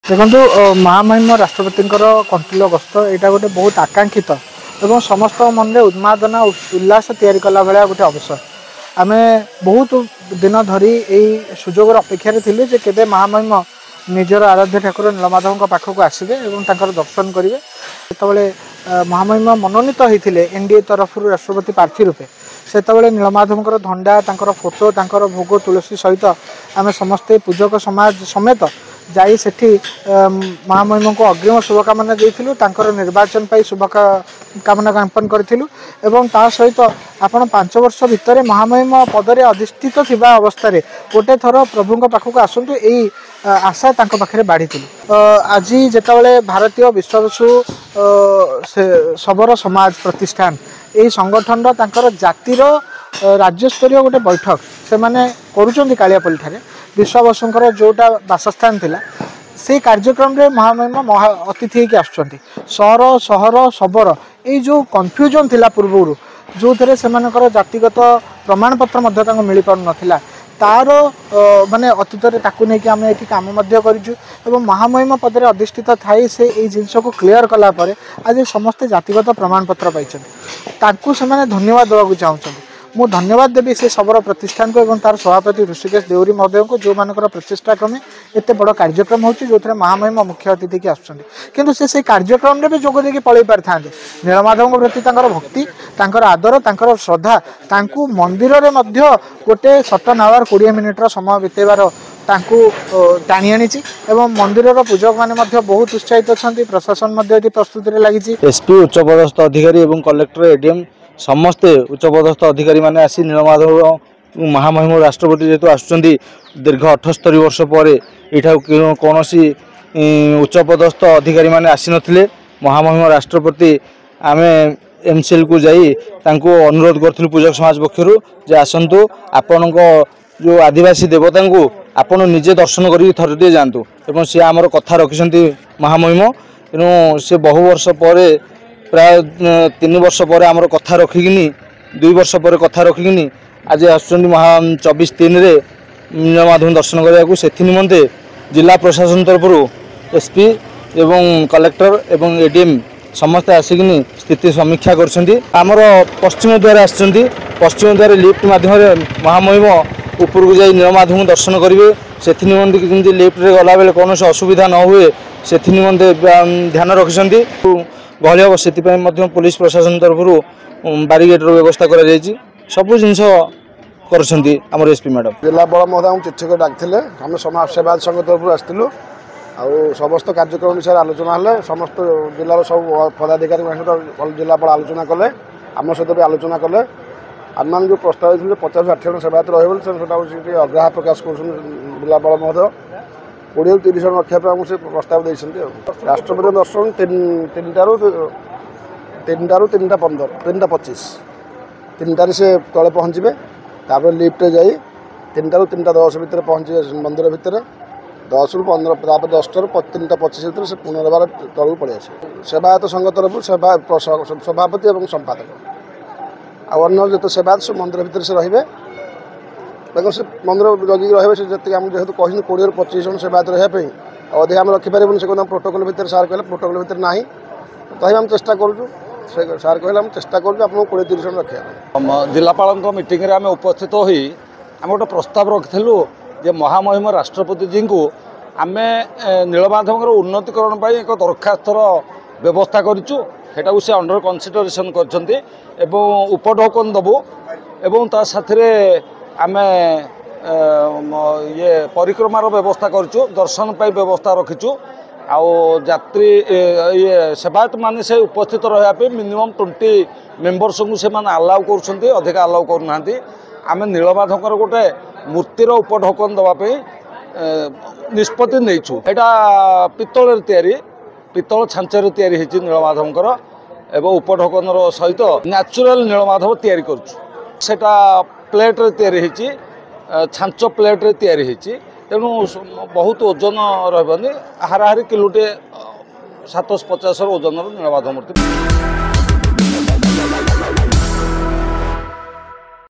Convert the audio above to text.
देखो महामहिम राष्ट्रपति कंटिल गस्त यहाँ गोटे बहुत आकांक्षित और समस्त मन में उन्मादना उल्लास तैयारी कला भाया गोटे अवसर आम बहुत दिन धरी यही सुजोग अपेक्षा थिलु जे केबे महामहिम निजर आराध्य ठाकुर नीलमाधव पाखक आसबे और दर्शन करेंगे जिते महामहिम मनोनीत होते एनडीए तरफ राष्ट्रपति प्रार्थी रूपे से नीलमाधव धंडा फोटो भोग तुलसी सहित आम समस्ते पूजक समाज समेत जाई सेठी महामहिम को अग्रिम शुभकामना देइथिलु तांकर निर्वाचन पाई शुभकामना ज्ञापन करथिलु एवं ता सहित आपण 5 वर्ष भितर महामहिम पदरे अधिष्ठित थिबा अवस्था रे गोटे थर प्रभुଙ୍କ पाखक आसंतु एई आशा तांको पाखरे बाढिथिलु। आज जेताबेले भारतीय विश्ववसु सबर समाज प्रतिष्ठान एई संगठन तांकर जातिर राज्य स्तरीय गोटे बैठक से माने करूचंदी कालियापल्ली ठारे विश्ववसुंकर जोटा बासस्थान थिला से कार्यक्रम रे महामहिम अतिथि होकर आसुचंती सहर सहर सबर ये जो कन्फ्यूजन थिला पूर्व जो थे से जातिगत प्रमाणपत्र मिल पार नाला तार माने अतीत नहीं आम ये कम करूँ महामहिम पदरे अधिष्ठित थाई से ये जिनस को क्लीयर कला परे आज समस्ते जातिगत प्रमाणपत्र पाई से धन्यवाद देवाक चाहूँगी मु धन्यवाद देवी से सबर प्रतिष्ठान को तार सभापति ऋषिकेश देउरी महोदय को जो मान प्रचेषा क्रमे एत बड़ कार्यक्रम हो जो महामहिम मुख्य अतिथि की आसुँच से कार्यक्रम में भी जोग देकी पलि पारि था नीलमाधव प्रति भक्ति आदर श्रद्धा मंदिर में गोटे 7 आवर 20 मिनिट्र समय बितेबार टाणी आनी मंदिर पूजक मैंने बहुत उत्साहित अच्छा प्रशासन प्रस्तुति लगी एसपी उच्चपदस्थ अधिकारी और कलेक्टर एडीएम समस्ते उच्चपदस्थ अधिकारी माने आसी नीलमाधव महामहिम राष्ट्रपति जेहेतु आसुँच दीर्घ 78 वर्ष पर यहाँ कौन उच्चपदस्थ अधिकारी माने आसी नथिले महामहिम राष्ट्रपति आम एमसीएल को जाई तांको अनुरोध करथिलु पूजक समाज पक्षर जे आसंतु आपण जो आदिवासी देवता को आपण निजे दर्शन करी थरटे जातु एवं सी आमर कथा रखिछंती महामहिम तेणु से बहु वर्ष पर प्राय 3 वर्ष पर आमर कथा रखिकिनी 2 वर्ष पर कथा रखिकिनी आज आसुँच महा 24/3 नीलमाधव दर्शन करने से निमंते जिला प्रशासन तरफ एसपी एवं कलेक्टर एवं एडीएम समस्ते आसिकिनी स्थिति समीक्षा कर पश्चिम द्वार आसुँच पश्चिम द्वार लिफ्ट माध्यम महामहिम उपरकू जाई नीलमाधव दर्शन करेंगे से निमंते किंतु लिफ्ट रे गला बेले कौन असुविधा न हुए से निमंते ध्यान रखिछंती गहली हम से पुलिस प्रशासन तरफ बारिगेटर व्यवस्था कर सबू जिनस कर एसपी मैडम जिलापाल महोदय चिठी डाकते आम समाज सेवा संघ तरफ आसलु समस्त कार्यक्रम विषय आलोचना है समस्त जिलार सब पदाधिकारी सहित जिलापाल आलोचना कले आम सहित भी आलोचना कले आम मान जो प्रस्ताव 50-60 जन सेवायत रही अग्राह प्रकाश कर जिलापाल महोदय 20-30 जन रखापी से प्रस्ताव देते राष्ट्रपति दर्शन 3:15 3टार से तले पहुँचे तापर लिफ्ट जाई 3टारू 3:10 भितर पहुँचे मंदिर भितर 10 ରୁ 15 तापर 10टारू 3:25 भितर से पुनर्बार तलू पड़े आसे सेवायत संघ तरफ सभापति और संपादक आर जो सेवायत से मंदिर भितर से रे देखो से मंदिर जगिक रे से जेहेतु कही 20-25 जन सेवायत रही अधिक आम रखिपारे से प्रोटोकॉल भितर सार कहले प्रोटोकॉल भितर ना तो आम चेष्टा करूँ सार कहले आम चेष्टा करूँ आप 20-30 जन रखा जिलापाल मीटिंग रे आम उपस्थित हो आम गोटे प्रस्ताव रखिलु जे महामहिम राष्ट्रपति जी को आम नीलमाधव उन्नतिकरण पर एक दरखास्तर व्यवस्था करूँ से अंडर कनसीडरेशन कर उपढोकन दबू एवं ता साथरे आम ये परिक्रमार व्यवस्था करूँ दर्शन पाई व्यवस्था रखीचु आउ यात्री ये सेवायत मान से उपस्थित रहा मिनिमम 20 मेम्बर्स को से आलाउ कर अधिक आलाउ करना आम नीलमाधव गोटे मूर्तिर उपढोकन दवाई निष्पत्ति नहींचु यहाँ पितल छांचर तैयारी नीलमाधव एवं उपढोकन सहित न्याचुराल नीलमाधव तैयारी करा प्लेट रे छांच प्लेट रे तैयारी तेणु बहुत ओजन रही हाराहारी किलोटे 750 ओजन नीलमाधव मूर्ति।